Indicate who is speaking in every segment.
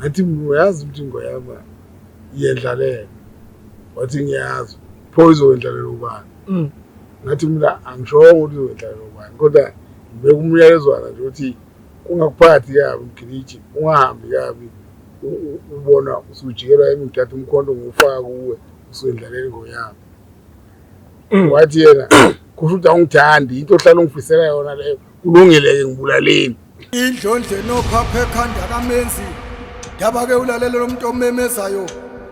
Speaker 1: ngathi uyazi ukuthi ngoyama iyendlalela wathi ngiyazi pho izowendlalela ubani ngathi mina angishongo ukuthi izowendlalela ubani kodwa ngibeka umyalezwana nje ukuthi ungakuphathi kabi umgiliji ungahambi kabi ubona usujikelwa eminthathu umkhonto ngufaka kuwe usendlaleni ngoyama wathi yena kusho ukuthi awungithandi into ohlala ungifisela yona leyo ulungeleke ngibulaleni
Speaker 2: indlondle nophapha ekhanda kamenzi yaba ke ulalela lo muntu omemezayo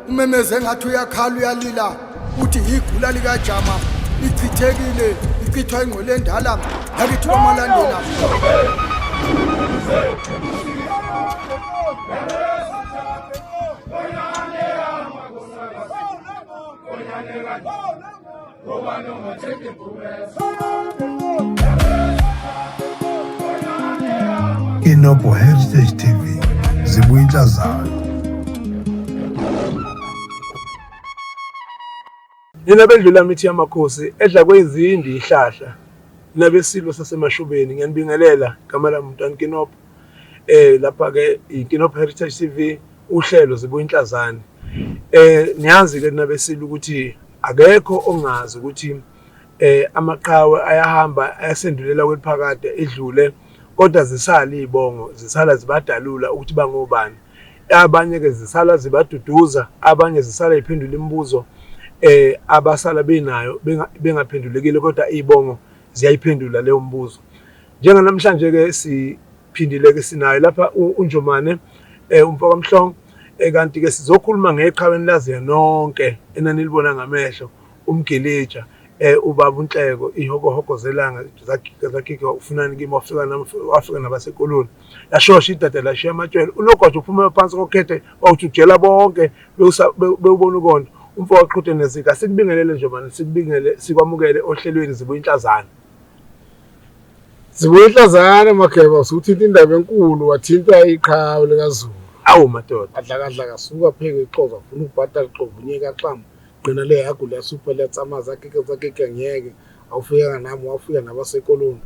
Speaker 2: umemeze ngathi uyakhala uyalila uthi igula lika Jama ichithekile ichithwa ingqole endala yakithi kwamalandela
Speaker 3: Kinopho Heritage TV zibuya inhlazana.
Speaker 4: Nina bendlula mithi yamakhosi edla kwezindi ihlahla nabesilo sasemashubeni ngiyanibingelela igama lami uMntwana Kinopho lapha ke iKinopho Heritage TV uhlelo zibuya inhlazana. Niyazi ke nabesilo ukuthi akekho ongazi ukuthi amaqhawe ayahamba ayasendulela kweliphakade edlule kodwa zisala izibongo zisala zibadalula ukuthi bangobani abanye ke zisala zibaduduza abanye zisala iphendula imibuzo abasala benayo bengaphendulekile kodwa izibongo ziyayiphendula leyo mbuzo njenga namhlanje ke siphindile ke sinayo lapha uNjomane umfaka Mhlongo kanti ke sizokhuluma ngeqhaweni laziya nonke enanilibona ngamehlo umgeleja ubaba uNhleko ihokohoko zelanga zakike ufunani kimi wafika nabasekoloni yashosha idada lashiya amatshela unogwaja uphuma phansi kokhethe wawujela bonke bewubona ukonto umfowethu qhuthe nezika sikubingelele Njomane sikubingele sikwamukele ohlelweni zibuya inhlazana makheba usuthinta indaba enkulu wathinta iqhawe likaZulu awu madoda
Speaker 1: adlakadla kasuka pheke ixoza ufuna ukubhatala ixovunyeka xamba gcina le yagu lasupha latsamaza zakeke ngeke awufika nami wafika nabasekoloni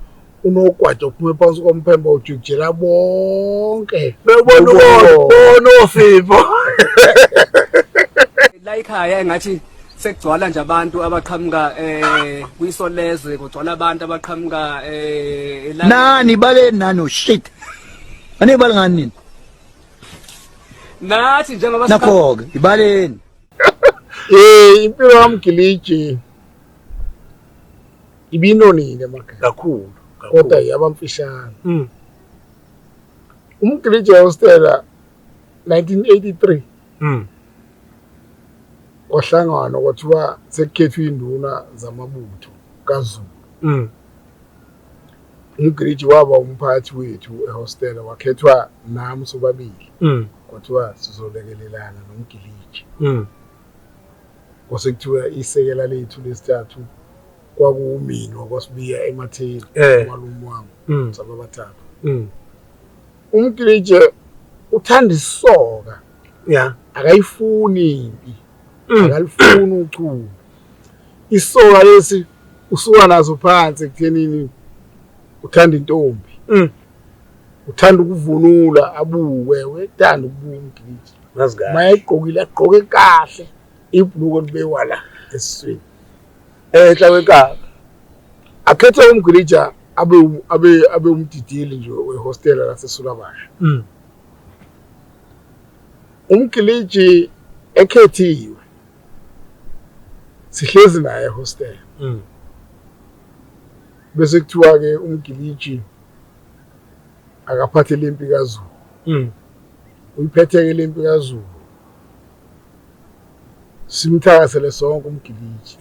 Speaker 1: unogwaja uphume phansi komphemba ujujela bonke
Speaker 4: bewubona ofipho
Speaker 5: la ekhaya engathi sekugcwala nje abantu abaqhamuka kuyisolezwe kugcwala abantu abaqhamuka
Speaker 6: nani baleni nani shit ane balingani nini
Speaker 5: nathi njengoba
Speaker 6: nakho ibaleni
Speaker 1: impilo yamgiliji ibinonile makhaya
Speaker 4: kakhulu
Speaker 1: kodwa yabamfishane umgiliji wastela 1983 wahlangana kwathiwa sekukhethwa induna zamabutho kaZulu umgiliji waba umphathi wethu ehostela wakhethwa nami sobabili kwathiwa sizolekelelana nomgiliji kwasekuthiwa isekela lethu lesithathu kwakuwumini wakwasibiya ematheni umalume wami sababathathu umgiliji uthanda isoka akayifuni impi akalifuni uchulo isoka lesi usuka nazo phansi ekuthenini uthanda intombi uthanda ukuvunula abuke wethanda ukubuka umgiliji
Speaker 4: nazikahle
Speaker 1: mayigqokile agqoke kahle ibhuluko libewa la esiswini
Speaker 4: ehla kwekapa
Speaker 1: akhethe umgiliji abe umdidili nje wehostela laseSulabasha umgiliji ekhethiwe sihlezi naye ehostela bese kuthiwa ke umgiliji akaphathe lempi kaZulu uyiphethe ke lempi kaZulu simthakasele sonke umgiliji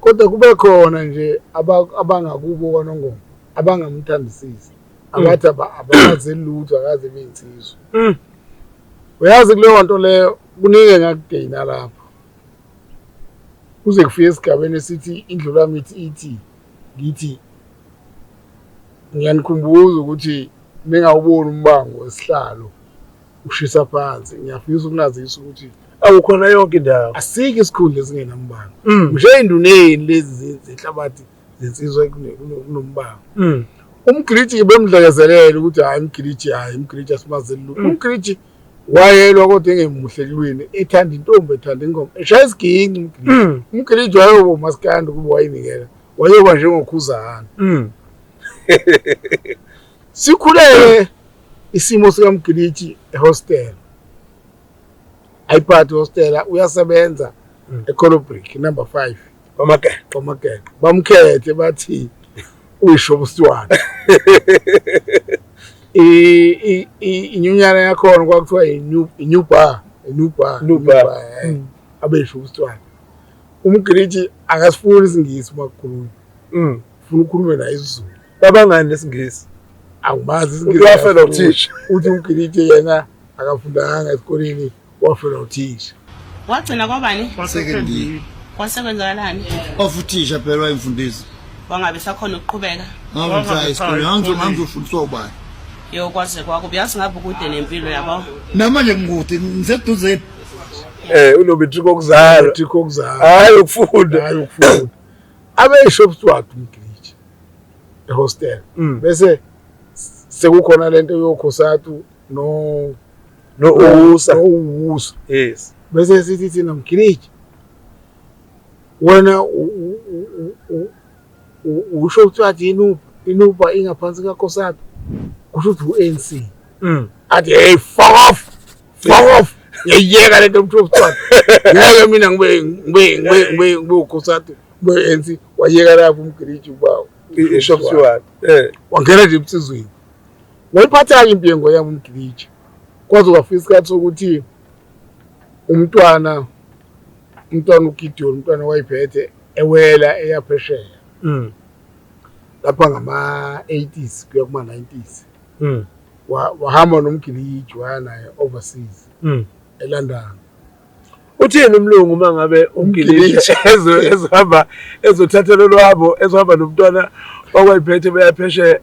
Speaker 1: kodwa kube khona nje abangakubo kwanongoma abangamthandisisi abathi abazi lutho akaze beyinsizwe uyazi kuleyo nto leyo kunike ngakugcina lapha kuze kufike esigabeni esithi indlula mithi ithi ngithi ngiyanikhumbuza ukuthi ningawuboni umbango wesihlalo ushisa phansi ngiyafisa ukunazisa ukuthi
Speaker 4: awukhona yonke indawo
Speaker 1: asike isikhundla esingenambango nje induneni lezi zehlabathi zensizwe kunombango umgiliji bemdlekezelela ukuthi hayi umgiliji asimazeli umgiliji wayelwa kodwa engemuhle kulwini ethanda intombi ethanda ingoma eshaya isiginci umgiliji wayoba umaskandi kuba wayinikela wayoba njengokhuzana sikhuleke isimo sikamgiliji ehostel ayiphathi hostel uyasebenza eColobrick number 5 kwamagenge bamkhethe bathi uyishobuswana inyunyana yakhona kwakuthiwa inew bar abeyishobuswana umgiliji akasifuni isingisi makukhuluma ufuna ukukhuluma naye isiZulu
Speaker 4: babangani lesingisi
Speaker 1: awumazi isingisi
Speaker 4: wafela uthisha
Speaker 1: uthi umgiliji yena akafundanga esikoleni wafela uthisha
Speaker 7: wagcina kwabani
Speaker 8: secondary
Speaker 7: kwasekwenzakalani
Speaker 8: ofuthisha phela wayemfundisa
Speaker 7: wangabe sakhona ukuqhubeka
Speaker 8: ngangifunda esikoleni ngangizofundiswa ubani
Speaker 7: yokwaze kwakho uyazi ngabe ukude nempilo yabo
Speaker 8: namanje ngikude ngiseduze
Speaker 4: unometric okuzala hayi ukufunda
Speaker 1: abeyishobuswati umgiliji ehostel bese sekukhona lento yokhosatu no uwusa
Speaker 4: yes
Speaker 1: bese sithi thina mgiliji wena usho ukuthi inupa ingaphansi kakhosatu kusho ukuthi u-ANC athi hey fuck off ngiyeka lento mthobuswati ngeke mina ngibe ukhosatu ngibe-ANC wayeka lapho umgiliji ubawo
Speaker 4: ishobuswati
Speaker 1: wangena nje emsizweni wayiphatha-ke impengo yami umgiliji kwaze kwafika isikhathi sokuthi umntwana uGideon umntwana wayiphethe ewela eyaphesheya lapha ngama-80s kuya kuma-90s wahamba nomgiliji waya naye overseas eLondon.
Speaker 4: Uthini umlungu mangabe umgiliji ezohamba ezothathela lwabo ezohamba nomntwana okwayiphethe beyaphesheya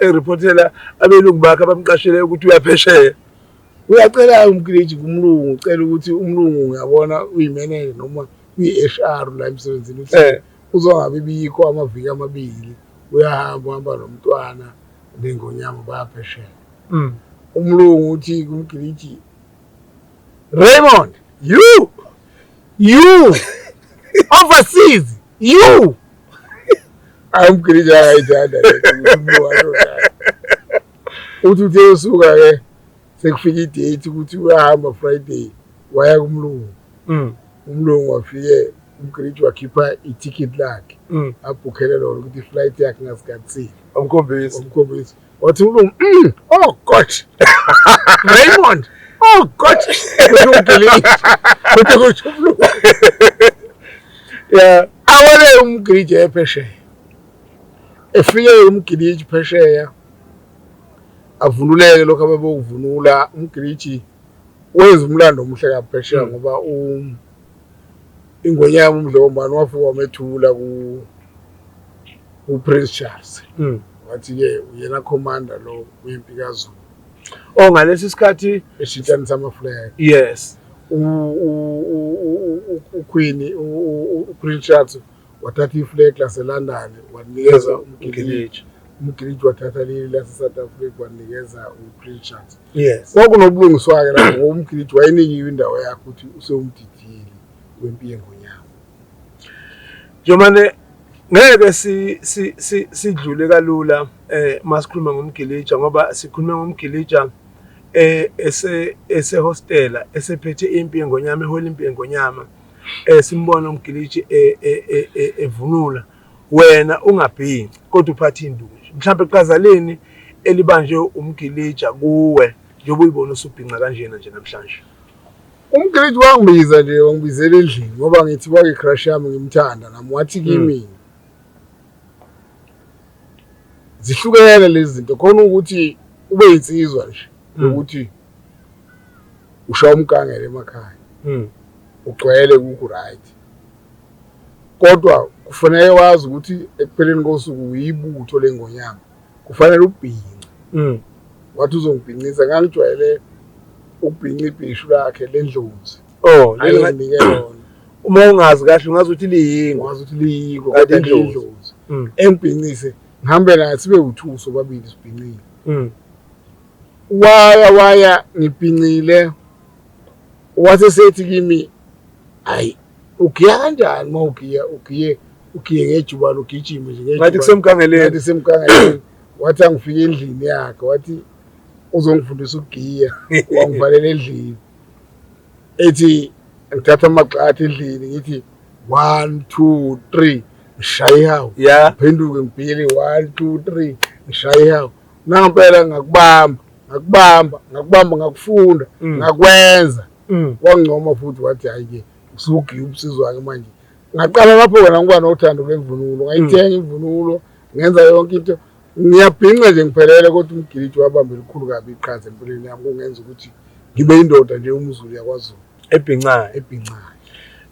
Speaker 4: ereportela abelungu bakhe abamqashile ukuthi uyaphesheya uyacela umgiliji kumlungu ucela ukuthi umlungu uyabona uyimenene noma uyi-HR la emsebenzini uthi uzongabe bikho amaviki amabili uhamba nomntwana nengonyama bayaphesheya umlungu uthi kumgiliji Raymond you overseas you umgiliji akayithanda uthi uthe usuka ke sekufika idate ukuthi uyahamba Friday waya kumlungu umlungu wafike umgiliji wakhipha iticket lakhe abhukhele lona ukuthi iflight yakhe ngasikhathi umkhombisi
Speaker 1: wathi umlungu oh god Raymond oh god umgiliji yeah awale umgiliji ephesheya efike umgiliji phesheya avunuleke lokho ababokuvunula umgiliji wenza umlando omuhle kaphesheya ngoba ingonyama umdlombani wafika wamethula ku Prince Charles wathi ke uyena commander lo wempi kaZulu
Speaker 4: ngalesi sikhathi
Speaker 1: eshintshana sama-flag
Speaker 4: yes
Speaker 1: uQueen uPrince Charles wathatha iflag laseLondon wanikeza umgiliji wathatha leli lase-South Africa wanikeza uPrince Charles
Speaker 4: yes
Speaker 1: kwakunobulungiswa-ke lapho ngoba umgiliji wayenikiwe indawo yakhe ukuthi usewumdidiyeli wempi yengonyama
Speaker 4: Jomane ngeke sidlule kalula masikhuluma ngomgiliji ngoba sikhuluma ngomgiliji ese hostela esephethe impi yengonyama ehola impi yengonyama simbona umgiliji evunula wena ungabhinci kodwa uphatha indunje mhlawumbe eqazaleni elibanje umgiliji kuwe njengoba uyibona usubhinqa kanjena nje namhlanje
Speaker 1: umgiliji wangibiza nje wangibizela endlini ngoba ngithi kwake crush yami ngimthanda nami wathi kimi zihlukene lezi zinto khona ukuthi ube insizwa nje ukuthi ushaya umkangele emakhaya ugcwele kuku right kodwa kufanele wazi ukuthi ekupheleni kosuku uyibutho lengonyama kufanele ubhinqe wathi uzongibhincisa ngangijwayele ukubhinqa ibhishu lakhe lendlozi ayinikele lona
Speaker 4: uma ungazi kahle ungazi ukuthi
Speaker 1: liyingo kodwa indlozi engibhincise ngihambe naye sibe uthuso babili sibhinqile waya ngibhincile wathi sethi kimi hayi ugiya kanjani uma ugiye ngejubane ugijime nje ngejubane
Speaker 4: ngathi kusemkangeleni
Speaker 1: wathi angifike endlini yakhe wathi uzongifundisa ukugiya wangivalela endlini ethi ngithatha amagxatha endlini ngithi 1 2 3 ngishaye hawo phenduke ngibhile 1 2 3 ngishaye hawo nampela ngakubamba ngakufunda ngakwenza wangcoma futhi wathi hayi-ke usugiya ubusizo wakhe manje ngaqala lapho wena ngiba nothando lwemvunulo ngayithenga imvunulo ngenza yonke into ngiyabhinqa nje ngiphelele kodwa umgiliji wabambe likhulu kabi iqhaza empilweni yami kungenza ukuthi ngibe indoda nje umZulu yakwaZulu
Speaker 4: ebhincayo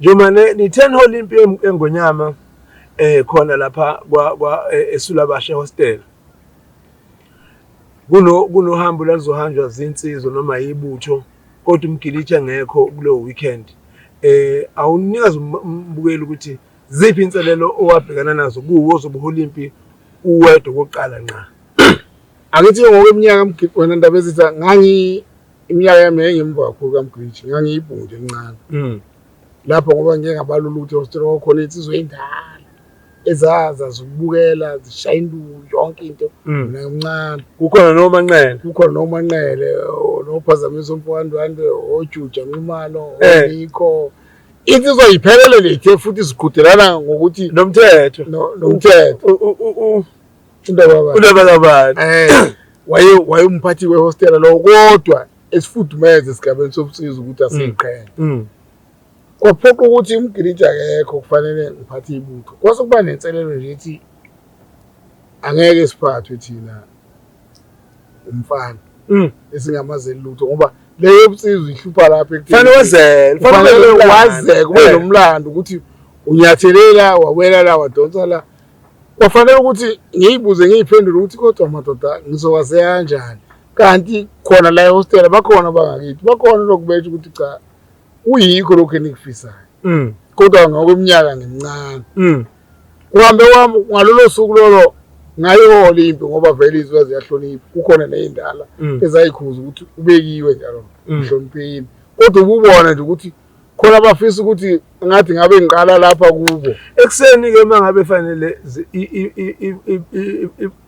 Speaker 1: njengoba
Speaker 4: ni-10 Olympi eNgonyama khona lapha eSulabashe hostel kunohambo lazohanjwa zinsizwa noma yibutho kodwa umgiliji engekho kulo weekend awunikazi umbukeli ukuthi ziphi inselelo owabhekana nazo kuwo ozobe Olympi uwedwa kokuqala nqa
Speaker 1: angithi ngokweminyaka wena ndaba ezitha iminyaka yami engimva kakhulu kaMgiliji ngangiyibhunje encane lapho ngoba ngeke ngabalula ukuthi hostel kwakhona insizwa endala ezaza zokubukela zishaya induku yonke into nemncane
Speaker 4: kukhona
Speaker 1: nomanqele nophazamisa umfowandwandwe ojuja Nxumalo onikho insizwa iphelele lethe futhi siqhudelana ngokuthi
Speaker 4: nomthetho
Speaker 1: indaba waye umphathi wehostel lo kodwa esifudumeze esigabeni sobusizo ukuthi asiqhele kwaphoqa ukuthi umgiliji akekho kufanele ngiphathe ibutho kwase kuba nenselelo nje ethi angeke siphathwe thina umfana esingamazeli lutho ngoba leyo busizo ihlupha lapha
Speaker 4: fanele
Speaker 1: wazeke kube nomlando ukuthi unyathelela wawela la wadonsa la kwafanele ukuthi ngiyibuze ngiyiphendule ukuthi kodwa madoda ngizokwaze kanjani kanti khona la hostel bakhona bangakithi bakhona lokubetha ukuthi cha uyikho lokho enikufisayo kodwa ngokweminyaka ngimncane uhambe wami ngalolo suku lolo ngayo Olympi ngoba vele izwe ziyahlonipha kukhona nezindala ezayikhuza ukuthi ubekiwe njalo uhlonipheni kodwa ububona nje ukuthi khona bafisa ukuthi ngathi ngabe ngiqala lapha kubo
Speaker 4: ekseni ke mangabe fanele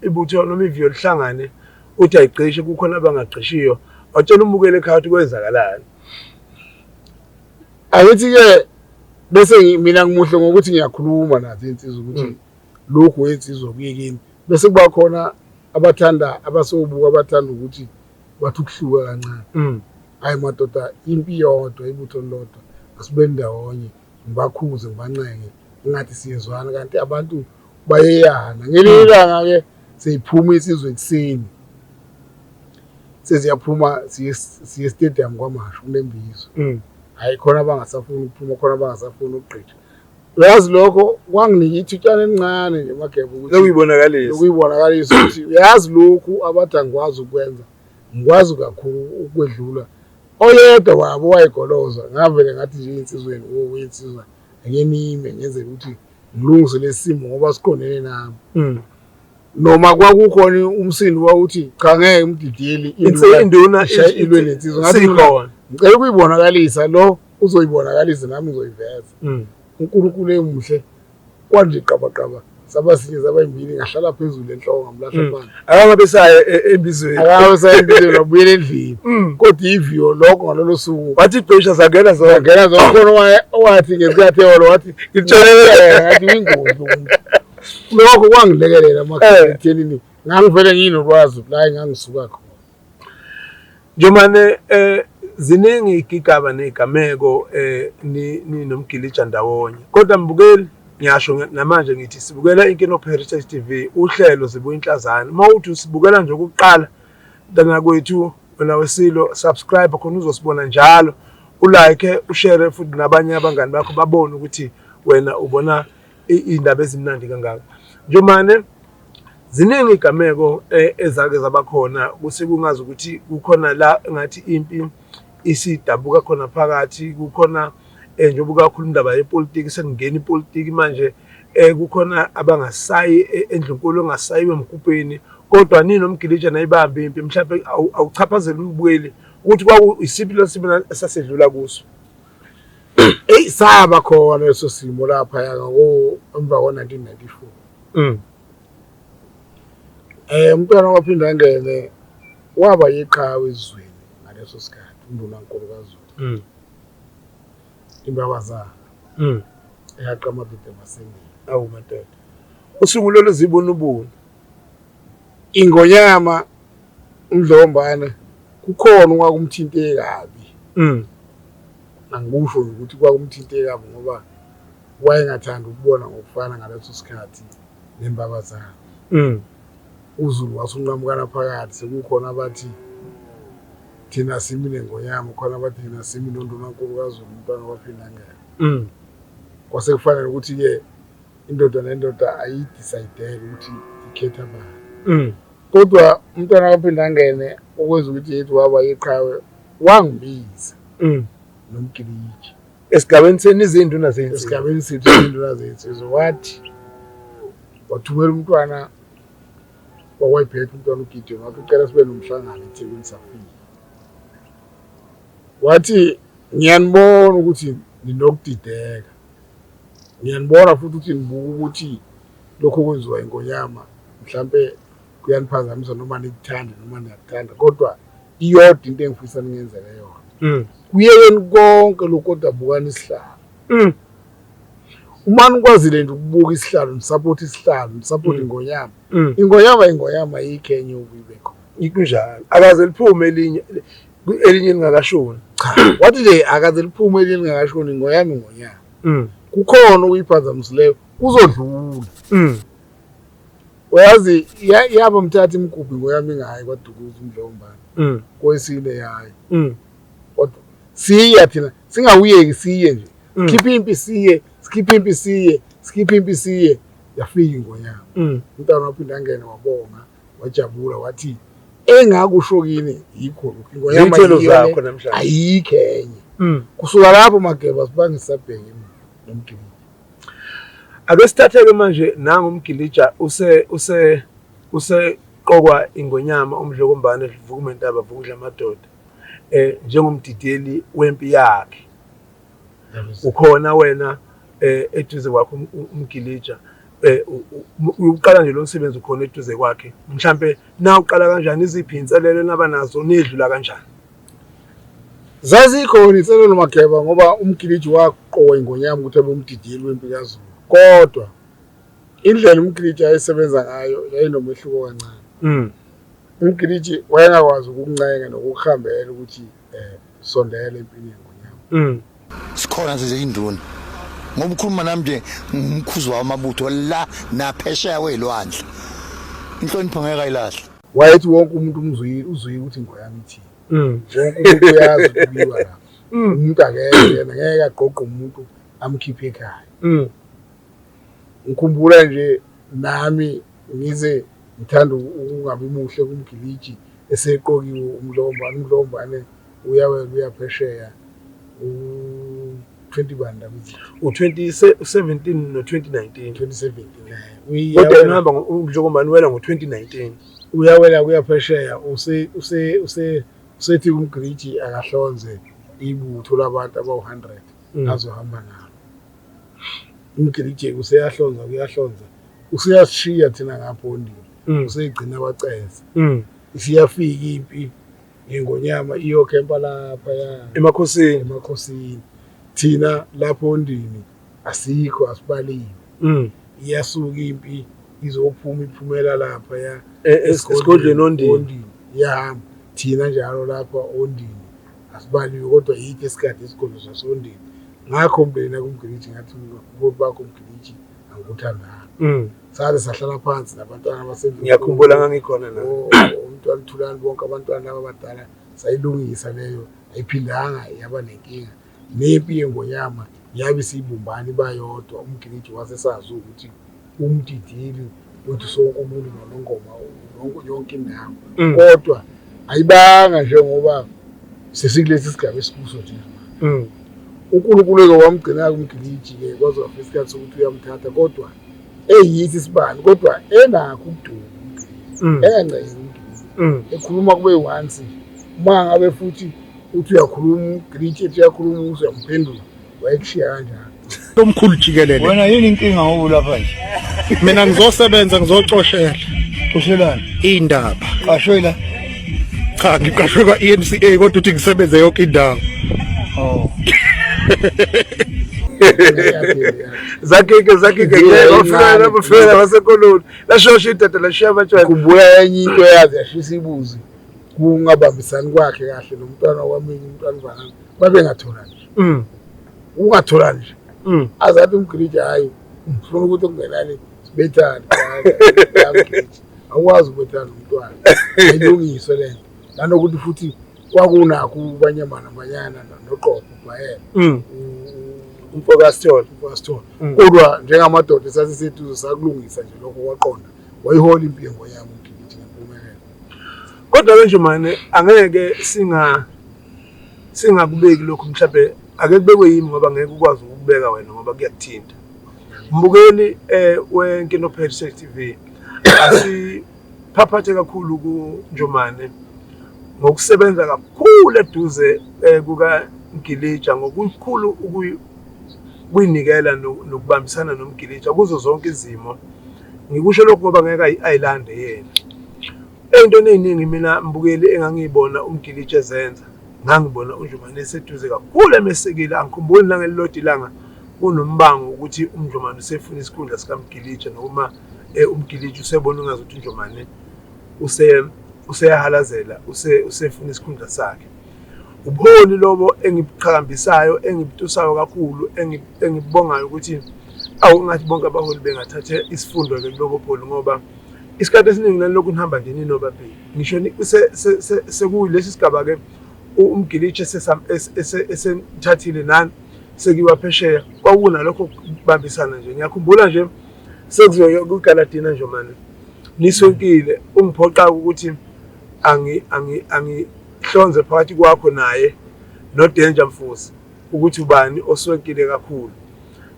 Speaker 4: ibutho noma iviyo lihlangane uthi ayigcishe kukhona abangagcishiyo watshela umbukele ekhaya ukuthi kwenzakalani
Speaker 1: ayithi-ke bese mina ngimuhle ngokuthi ngiyakhuluma nazo insizwa ukuthi lokhu wensizwa kuyekini bese kuba khona abasobuka abathanda ukuthi bathi ukuhluka kancane hayi madoda impi yodwa ibutho lodwa asibe ndawonye ngibakhuze ngibancenge ngathi siyezwana kanti abantu bayeyana ngelinye ilanga-ke seyiphuma insizwe ekuseni seziyaphuma siye stadium kwaMashu kunembizo hayi khona abangasafuni ukuphuma khona abangasafuni ukugqitha uyazi lokho kwanginika ithutshana elincane nje Mageba ukuthi lokuyibonakalisa ukuthi uyazi lokhu abathi angikwazi ukwenza ngikwazi kakhulu ukwedlula oyedwa wabo wayigoloza ngavele ngathi nje insizweni insizwa ngenime ngenzela ukuthi ngilungise lesimo ngoba sikhonene nami noma kwakukhona umsindo wawuthi cha ngeke umdidiyeli
Speaker 4: induna
Speaker 1: ishayilwe lensizwa ngathi ngicela ukuyibonakalisa lo uzoyibonakalisa nami ngizoyiveza uNkulunkulu emuhle kwanje qabaqaba sabasinye sabayimbili ngahlala phezulu enhloko ngamlahla phansi
Speaker 4: akangabe saya embizweni
Speaker 1: nabuyela endlini kodwa iviyo lokho ngalolo suku
Speaker 4: wathi idosha zangena
Speaker 1: khona owathi ngesikhathi eholo wathi ngitshonele ngathi ingozi lokho kwangilekelela makuthenini ngangivele nginolwazi la engangisuka khona
Speaker 4: Jomane ziningi igigaba negameko ni nomgilija ndawonye kodwa mbukeli ngiyasho namanje ngithi sibukela iNkinopho Heritage TV uhlelo sibuya inhlazana mawuthi usibukela nje ukuqala dana kwethu wena wesilo subscribe khona uzosibona njalo ulike ushare futhi nabanye abangani bakho babone ukuthi wena ubona indaba ezimnandi kangaka Jomane ziningi igameko ezake zabakhona kusekungazi ukuthi kukhona la ngathi impi isidabuka khona phakathi kukhona njengoba kakhulu indaba yepolitiki sekungena ipolitiki manje kukhona abangasayi endlunkulu ongasayiwe emkupeni kodwa nini nomgilija nayibambe impi mhlawumbe awuchaphazela ubukeli ukuthi isiphi lesibona esasedlula kuso.
Speaker 1: Saba khona leso simo lapha emva ko-1994. Umntwana waphinda angene waba yiqhawe ezweni ngaleso sikhathi uNdunankulu kaZulu. Imbabazana. Eyaqa amabhide emasendeni.
Speaker 4: Awu madoda. Usuku lolo zibunubuni.
Speaker 1: Ingonyama uMdlombane kukhona okwakumthinte kabi. Angikusho ukuthi kwakumthinte kabi ngoba wayengathanda ukubona ngokufana ngaleso sikhathi nembabazana. uZulu wasunqamukana phakathi sekukhona abathi thina simi nengonyama khona abathi thina simi noNdunankulu kaZulu umntwana waphinda ngeke. Kwase kufanele ukuthi ke indoda nendoda ayidecide ukuthi ikhetha bani. Kodwa umntwana waphinda ngene ukwenza ukuthi yethu waba yiqhawe wangibiza nomgiliji
Speaker 4: esigabeni seni izinduna zethu
Speaker 1: esigabeni sethu izinduna zethu wathi wathumela umntwana wakwayiphethe umntwana uGideon wathi ucela sibe nomhlangano eThekwini safika. Wathi ngiyanibona ukuthi ninokudideka, ngiyanibona futhi ukuthi nibuka ukuthi lokho kwenziwa ingonyama mhlambe kuyaniphazamisa noma nikuthanda noma niyakuthanda, kodwa iyodwa into engifisa ningenzele yona. Kuyekeni konke lokho kodwa bukani isihlalo. Uma nikwazile nje ukubuka isihlalo nisupport isihlalo nisupport ingonyama. Ingonyama yikhenye ukuyibekho.
Speaker 4: Ikunjalo. Akaze liphume elinye lingakashoni.
Speaker 1: Wathi nje akaze liphume elinye lingakashoni ingonyama. Kukhona ukuyiphazamisileyo kuzodlula. Uyazi yaba mthatha imigubho ingonyama ingayi kwaDukuza uMdlombane. Kwesine yayi. Kodwa siya thina singawuyeki siye nje. Khipha impi siye, sikhipha impi siye, sikhipha impi siye yafika ingonyama. Umntwana waphinda ngene wabonga wajabula wathi engakusho kini yikho ingonyama
Speaker 4: zakho namhlanje
Speaker 1: ayikhenye. Kusuka lapho Mageba sibangisabheke nomgiliji.
Speaker 4: Ake sithatheke manje nangumgilija useqokwa ingonyama uMdlokombane Vukumentaba Vukudla amadoda njengomdideli wempi yakhe. Ukhona wena eduze kwakho umgilija uqala nje lo msebenzi ukhona eduze kwakhe mhlambe na uqala kanjani iziphi inselelo nabanazo nedlula kanjani?
Speaker 1: Zazikhona inselelo Mageba ngoba umgiliji waqoqa ingonyama ukuthi abe umdideli wempi kaZulu, kodwa indlela umgiliji ayisebenza ngayo yayinomehluko kancane. Umgiliji wayengakwazi ukuncenga nokuhambela ukuthi sondela empini yengonyama.
Speaker 8: Sikhona nje induna ngoba ukhuluma nami nje ngumkhuzi wamabutho la naphesheya kwelwandle inhlonipho ngeke ayilahle.
Speaker 1: Wayethi wonke umuntu uzwile ukuthi ingonyama ithini. Wonke umuntu uyazi ukubiwa lapha. Umuntu ngeke aqoqe umuntu amkhiphe ekhaya. Ngikhumbula nje nami ngize ngithanda ukungabi muhle kumgiliji eseqokiwe uMdlombane uyaphesheya 20 banda
Speaker 4: u2017 no2019
Speaker 1: 2017
Speaker 4: kodwa ngihamba uMdlokombane wela ngo2019
Speaker 1: uyawela kuyaphesheya usethi umgiliji akahlonze ibutho labantu abawu100 azohamba nalo. Umgiliji useyahlonza kuyahlonza useyashiya thina ngaphondini useyigcina abaceza. Isiyafika impi ingonyama iyokhempa lapha emakhosini thina lapho ndini asikho asibaliwe. Iyasuka impi izophuma iphumela lapha ya
Speaker 4: esigodlweni ondini
Speaker 1: yahamba thina njalo lapha ondini asibaliwe kodwa yithi isikhathi esigodlo sasondini. Ngakho mbena kumgiliji ngathi ukuthi bakho umgiliji angikuthandanga. Sale sahlala phansi nabantwana basendlini.
Speaker 4: Ngiyakhumbula ngangikhona na
Speaker 1: umntwana Thulani bonke abantwana abadala sayilungisa leyo ayiphindanga yaba nenkinga. Nempi yengonyama yabe siyibumbani bayodwa. Umgiliji wasesazi ukuthi umdidili wethu sonke umuntu nongoma yonke indawo, kodwa ayibanga njengoba sesikilesi sigaba esikuso nje. uNkulunkulu wamgcina kumgiliji ke kwaze wafika isikhathi sokuthi uyamthatha, kodwa eyithi isibani kodwa enakho ukuduma engancengi ekhuluma kube once uma ngabe futhi uthi uyakhuluma glitch ethi uyakhuluma uyamphendula wayekushiya kanjani
Speaker 9: lomkhulu jikelele
Speaker 6: Wena yini inkinga ngoku lapha nje?
Speaker 9: mina ngizosebenza ngizoxoshela
Speaker 6: Kushelana.
Speaker 9: indaba
Speaker 6: Qashwe la.
Speaker 9: cha ngiqashwe kwa ENCA kodwa uthi ngisebenze yonke indawo
Speaker 6: Oh.
Speaker 4: zakike ngiyafuna labafika basekoloni lashosha idatha lashiya abatshana
Speaker 1: kubuya enye into yazi yashisa ibuzi kungabambisani kwakhe kahle nomntwana wami umntwana bani babengatholani ungatholani nje azathi umgriji hayi ngifuna ukuthi kungenani sibethane awukwazi ukubethana nomntwana ayilungiswe lento nanokuthi futhi kwakunakho ubanyamana banyana noqopho bayena
Speaker 4: umfokasithola
Speaker 1: kodwa njengamadoda sasisethuzo sakulungisa nje lokho kwaqonda wayihola impingo yami ukuthi ngempumelelo
Speaker 4: kodwa manje manje angeke singakubeki lokho mhlawumbe ake kubekwe yimi ngoba ngeke ukwazi ukubeka wena ngoba kuyakuthinta mbukeli weNkinopho Heritage TV asiphaphathe kakhulu kuNjomane ngokusebenza kakhulu eduze kuka Mgilija ngokukhulu kuyinikela nokubambisana noMgilija kuzo zonke izimo ngikusho lokho ngoba ngeke ayilande yena into eziningi mina mbukeli engangibona uMgilija ezenza ngangibona uNjomane eseduze kakhulu emesekile angikhumbuli nangelilodi langa kunombango ukuthi uNjomane usefuna isikhundla sikaMgilija noma uMgilija usebona ungazuthi uNjomane useyahalazela usefuna isikhundla sakhe ubuholi lobo engiqhakambisayo engibtusayo kakhulu engibongayo ukuthi awungathi bonke abaholi bengathatha isifundo ke kuloko pholi ngoba isikhathi esiningi nalokho nihamba nje ninobabili ngisho sekuyilesi sigaba ke uMgilija esenthathile nani sekiwa phesheya kwakuna lokho kubambisana nje ngiyakhumbula nje sekuzoyo kuGaladina Njomane nisonkile ungiphoqa ukuthi angihlonze phakathi kwakho naye noDanger Mfusi ukuthi ubani oswenkile kakhulu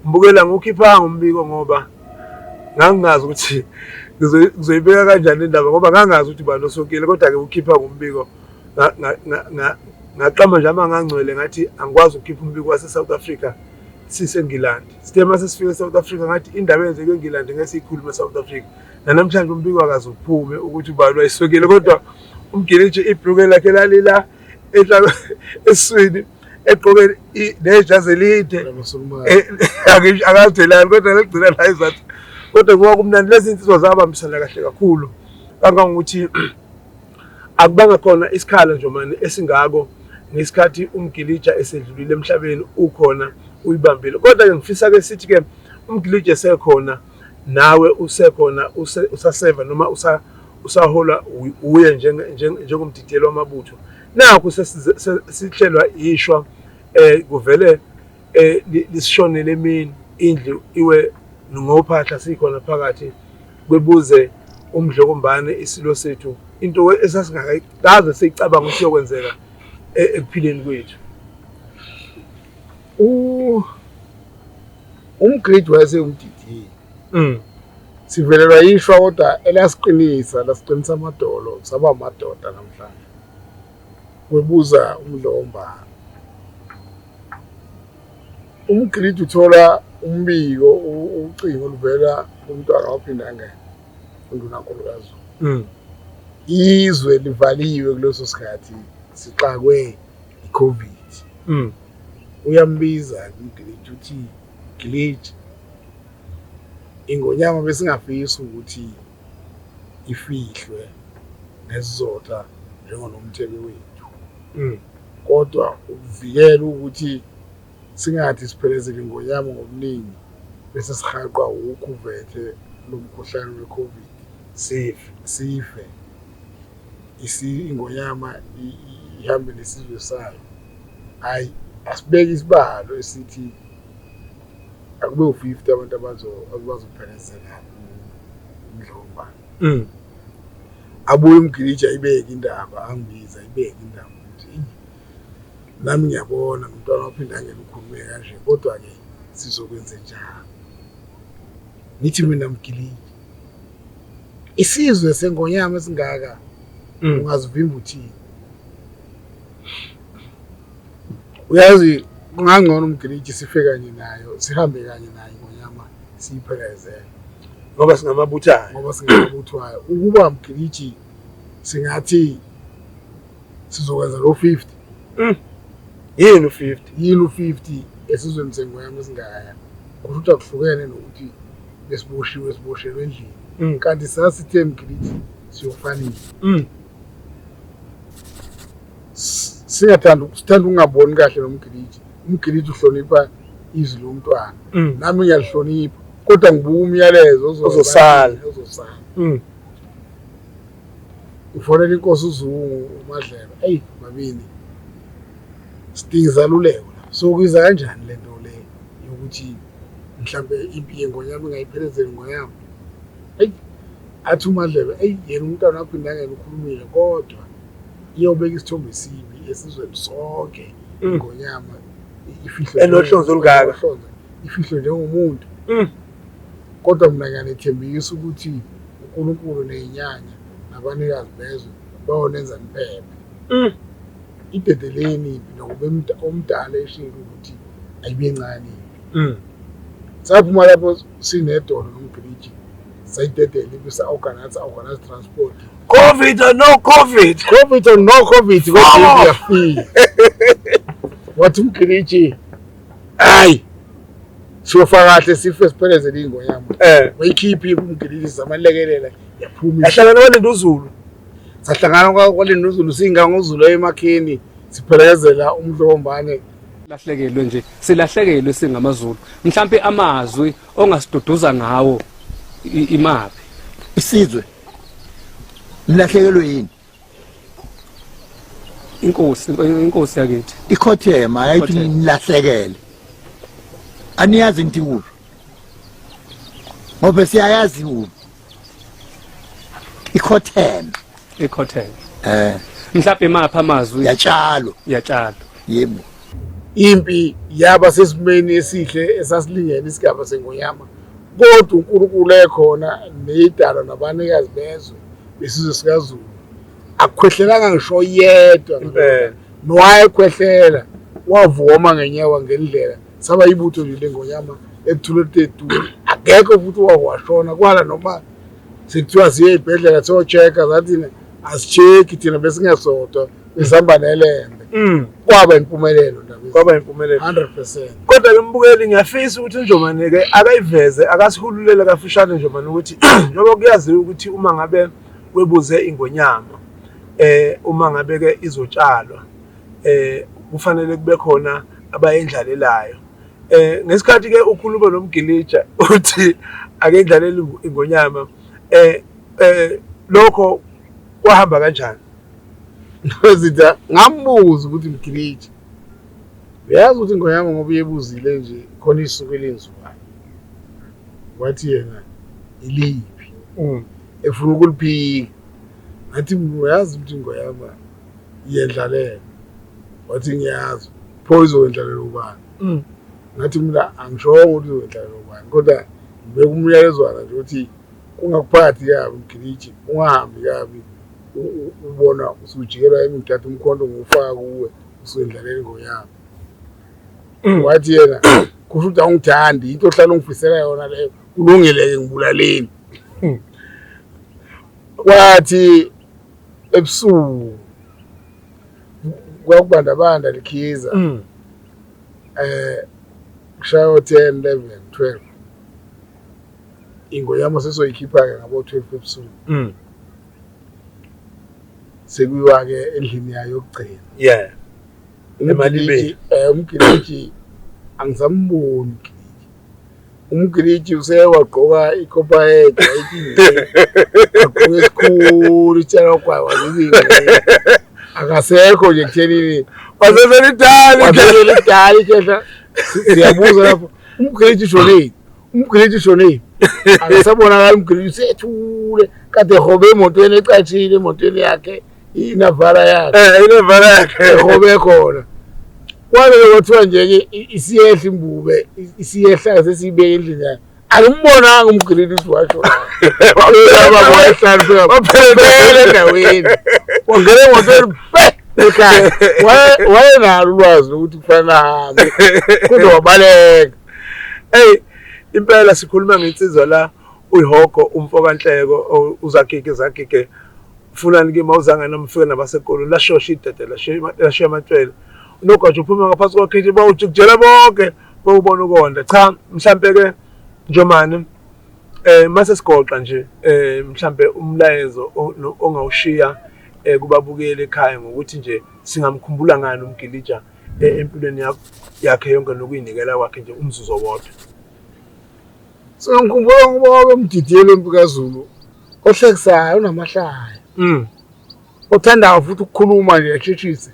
Speaker 4: mbukela ngokhipha ngombiko ngoba ngangazi ukuthi ngizoyibeka kanjani indaba ngoba ngangazi ukuthi ubani oswenkile kodwa ke ukhipha ngombiko ngaqamba nje amangangcwele ngathi angikwazi ukukhipha umbiko wase South Africa siseNgilandi sithe mase sifika eSouth Africa ngathi indaba yenzeke eNgilandi ngesikhuluma eSouth Africa namhlanje umbiko akaze uphume ukuthi ubani wayiswekile kodwa uMgilija ibhruke lakhe lalila eswini egqoke nejazi elide akazelani kodwa legcina la izathi kodwa kuba kumnandi lezi insizwa zabambisana kahle kakhulu kangangokuthi akubanga khona isikhala Njomane esingako ngesikhathi uMgilija esedlulile emhlabeni ukhona uyibambile kodwa ke ngifisa ke sithi ke uMgilija esekhona nawe usekhona usaseva noma usahola uye njengomdidiyelo wamabutho nakho sesihlelwa ishwa kuvele lisishonele emini indlu iwe ngophahla sikhona phakathi kwebuze umdlokombane isilo sethu into esasingakaze sicabanga ukuthi yokwenzeka ekuphileni kwethu
Speaker 1: umgridi wayesewumdidiyile sivelelwa yishwa kodwa lasiqinisa amadolo saba amadoda namhlanje kwebuza umdlokombane umgridi uthola umbiko ucingo oluvela kumntwana waphinda ngene undunankulukazi izwe livaliwe kuleso sikhathi sixakwe iCovid uyambiza uMgilija uthi Gilija ingonyama besingafisa ukuthi ifihlwe nesizotha njengonomthebe wethu kodwa ukuvikela ukuthi singathi siphelezele ingonyama ngobuningi bese sihaqwa ukhuvethe lomkhuhlane weCovid sife ingonyama ihambe nesizwe sayo hayi asibeke isibalo esithi akube u50 abantu abazophelezela umdlokombane abuye uMgilija ibeke indaba angibiza ibeke indaba ukuthi nami ngiyabona umntwana waphinda ngene ukhulume kanje kodwa ke sizokwenza njani nithi mina Mgilija isizwe sengonyama esingaka ungazivimba uthini uyazi kungangcono umgiliji sife kanye nayo sihambe kanye nayo ngonyama siyiphelezele
Speaker 4: ngoba
Speaker 1: singamabuthayo ukuba umgiliji singathi sizokwenza lo 50
Speaker 4: yini u50
Speaker 1: 50 esizweni sengonyama singaya kusho kuhlukene nokuthi besiboshelwe endlini kanti sasithe umgiliji siyofanele sithanda ungaboni kahle nomgiliji umgiliji uhlonipha izwi lomntwana nami ngiyalihlonipha kodwa ngibuka umyalezo
Speaker 4: ozosala
Speaker 1: ufonela inkosi uZungu uMadlelo hey mabini sidingizaluleko so kuyiza kanjani lento le yokuthi mhlambe impi yengonyama ingayiphelezeli ngoyama hey athi uMadlelo hey yena umntwana wakho indangene ukhulumile kodwa iyobeka isithombe sibi esizweni sonke ingonyama ifihlwe
Speaker 4: enohlonzo olungaka
Speaker 1: ifihlwe njengomuntu kodwa mina ngiyanethembisa ukuthi uNkulunkulu nezinyanya nabanikazi bezwe bawonenza niphephe idedeleni nokube omdala eshilo ukuthi ayibe ncane saphuma lapho sinedolo nomgiliji sayidedele ibisa organize transport
Speaker 4: COVID or no COVID
Speaker 1: kodwa iyafika wathi umgiliji hayi siyofaka kahle sife siphelezele ingonyama wayikhiphi umgiliji zamalekelela yaphuma
Speaker 4: ahlangana kwaLinda uZulu
Speaker 1: sahlangana kwaLinda uZulu singangozulu emakheni siphelezela umhlombane
Speaker 5: lahlekelwe nje silahlekelwe singamaZulu mhlambe amazwi ongasiduduza ngawo imaphi
Speaker 6: isizwe lahlekelwe yini
Speaker 5: inkosi yakithi
Speaker 6: ikhothema ayithi nilahlekele aniyazi inti kuphi ngoba siyayazi kuphi ikhothema
Speaker 5: mhlawumbe mapha amazwi
Speaker 6: yatshalo yebo
Speaker 1: impi yaba sesimeni esihle esasilingene isigaba sengonyama kodwa uNkulunkulu ekhona neyidala nabanikazi bezwe besizwe sikaZulu akukhwehlelanga ngisho yedwa nowayekhwehlela wavuma ngenyawa ngendlela saba ibutho nje lengonyama ekuthule tethu akekho futhi washona kwala noma sekuthiwa siye ibhedlela socheka zathi asicheki thina besingasodwa besihamba nelembe kwaba impumelelo ndaba 100%.
Speaker 4: Kodwa ke mbukeli ngiyafisa ukuthi uNjomane ke akayiveze akasihululela kafishane Njomane ukuthi njengoba kuyaziwa ukuthi uma ngabe webuze ingonyama uma ngabe ke izotshalwa kufanele kube khona abayendlalelayo ngesikhathi ke ukhuluma nomgilija uthi akendlalela ingonyama lokho kwahamba kanjani
Speaker 1: Nozitha ngambuza ukuthi mgilija uyazi ukuthi ingonyama ngoba uyebuzile nje khona isuku elenziwayo wathi yena iliphi efuna ukuliphika ngathi uyazi ukuthi ingonyama iyendlalela wathi ngiyazi pho izowendlalela ubani ngathi mina angishongo ukuthi izowendlalela ubani kodwa ngibeka umyalezwana nje ukuthi ungakuphathi kabi mgiliji ungahambi kabi ubona usujikelwa emithathu umkhondo ngofaka kuwe usendlalela ingonyama wathi yena kusho ukuthi awungithandi into ohlala ungifisela yona leyo kulungeleke ngibulaleni wathi ebusuku kwakubandabanda likhiza kushayo 10 11 12 ingonyama sesoyikhipha ke ngabo 12 ebusuku sekuyiwa ke endlini yayo yokugcina
Speaker 4: emalibeni
Speaker 1: umgiliji angisamboni umgiliji usewagqoka ikopahead agqoke isikhulu itshela kwawa akasekho nje kuthenini waseselidala ikehla siyabuza lapho umgiliji shoneni akasabonakala umgiliji usethule kade hobe emotweni ecatshile emotweni yakhe inavala yakhe ehobe khona kwabe kwathiwa nje isiyehla imbube isiyehla sesibeke endlini yakhe alimbonanga umgiliji ukuthi washo waphelele endaweni wangena emotweni ekhaya wayenalo ulwazi lokuthi kufanele ahambe kodwa wabaleka.
Speaker 4: Impela sikhuluma ngensizwa la uyihogo umfokanhleko uzagige fulani ke mawuzanga nomfika nabasekolo la shosha idede la shiya amatshela unogatsha uphuma ngaphansi kwakhe bawujikijela bonke bawubona ukonda cha mhlambe ke njomani mase sigoqa nje mhlambe umlayezo ongawushiya kubabukeli ekhaya ngokuthi nje singamkhumbula ngani uMgilija empilweni yakhe yonke nokuyinikela kwakhe nje umzuzu wodwa.
Speaker 1: Singamkhumbula ngoba umdidiyelo empikaZulu ohlekisayo unamahlaya. Othanda futhi ukukhuluma nje yasheshise.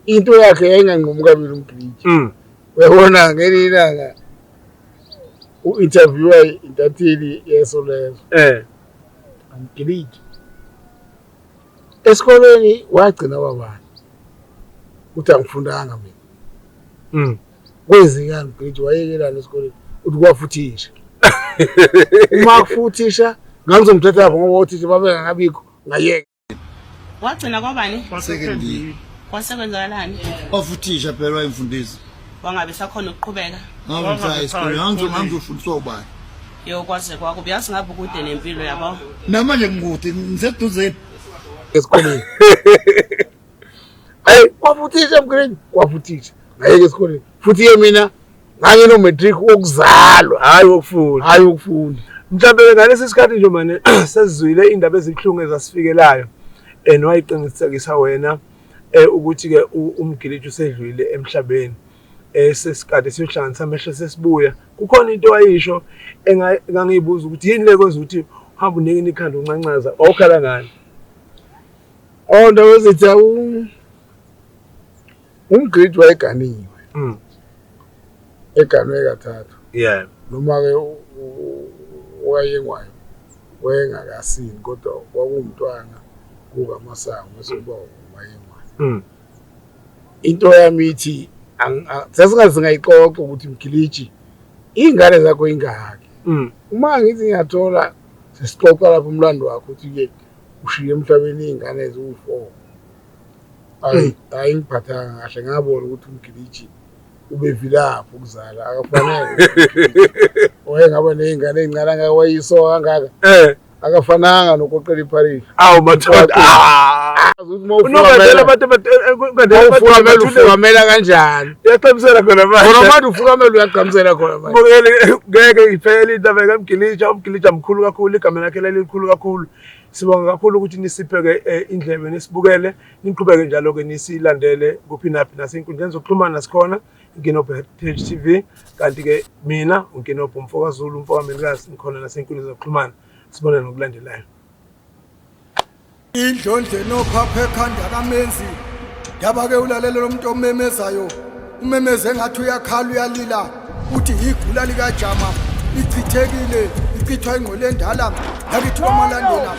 Speaker 1: Into yakhe yayinganqomi kabili uMgilija. Uyabona ngelinye ilanga u-interviewer intatheli yeSolezo. uMgilija. Esikoleni wagcina wabani. Uthi angifundanga mina. Kwenzekani uMgilija wayekelana esikoleni uthi kwafuthisha. Uma kufuthisha ngangizomthatha lapho ngoba othisha babengakabikho ngayeke.
Speaker 7: Wagcina kwabani?
Speaker 8: Secondary.
Speaker 7: Kwasekwenzakalani?
Speaker 8: Wafuthisha phela wayemfundisa.
Speaker 7: Wangabe sakhona ukuqhubeka.
Speaker 8: Ngangifunda esikoleni ngangizofundiswa ubani.
Speaker 7: Yo kwaze kwakho uyazi ngabe kude nempilo yabo.
Speaker 8: Namanje ngikude ngiseduze
Speaker 1: esikoleni. Kwafuthisha uMgilija kwafuthisha ngayeke esikoleni. Futhi mina ngangino matric okuzalwa hayi ukufunda.
Speaker 4: Mhlambe ngalesi sikhathi nje manje sesizwile indaba ezihlungu ezasifikelayo nowayiqinisekisa wena ukuthi ke uMgilija usedlule emhlabeni sesikade siyohlanganisa amehlo sesibuya kukhona into wayisho engangiyibuza ukuthi yini lekwenza ukuthi uhamba unike ikhanda uncancaza awukhala ngani.
Speaker 1: Ndaba ezithi uMgilija wayeganiwe. Eganwe kathathu. Noma ke wayengwayo wayengakasini kodwa kwakuwumntwana kukaMasango esoba wayengwayo. Into yami ithi sesingaze ngayixoxa ukuthi Mgilija ingane zakho ingaki. Uma ngithi ngiyathola sesixoxa lapho umlando wakho uthi ke ushiye emhlabeni ingane eziwu4. Hayi ngiphathanga kahle ngabona ukuthi uMgilija ubevilapho ukuzala akafanele. Wayengaba nezingane ezincane ngawayiso kangaka. Akafananga nokuqoqela iParish.
Speaker 4: Mathoda. Unobadela abantu
Speaker 1: ufukamela kanjani?
Speaker 4: Uyaqhamisela khona manje.
Speaker 1: Bona manje ufukamela uyaqhamisela khona manje.
Speaker 4: Ngeke iphele indaba kaMgilija. uMgilija mkhulu kakhulu igama lakhe lelikhulu kakhulu. Sibonga kakhulu ukuthi nisipheke indlebe nisibukele niqhubeke njalo ke nisilandele kuphi naphi nasenkundleni zokuxhumana sikhona Nkinopho Heritage TV kanti ke mina uNkinopho umfokaZulu umfokaMelikazi ngikhona nasenkundleni zokuxhumana sibone nokulandelayo.
Speaker 2: Indlondle nophaphe ekhanda kamenzi yaba ke ulalela lo muntu omemezayo umemeze ngathi uyakhala uyalila uthi igula likaJama ichithekile ichithwa ingqole endala yakithi kwamalandela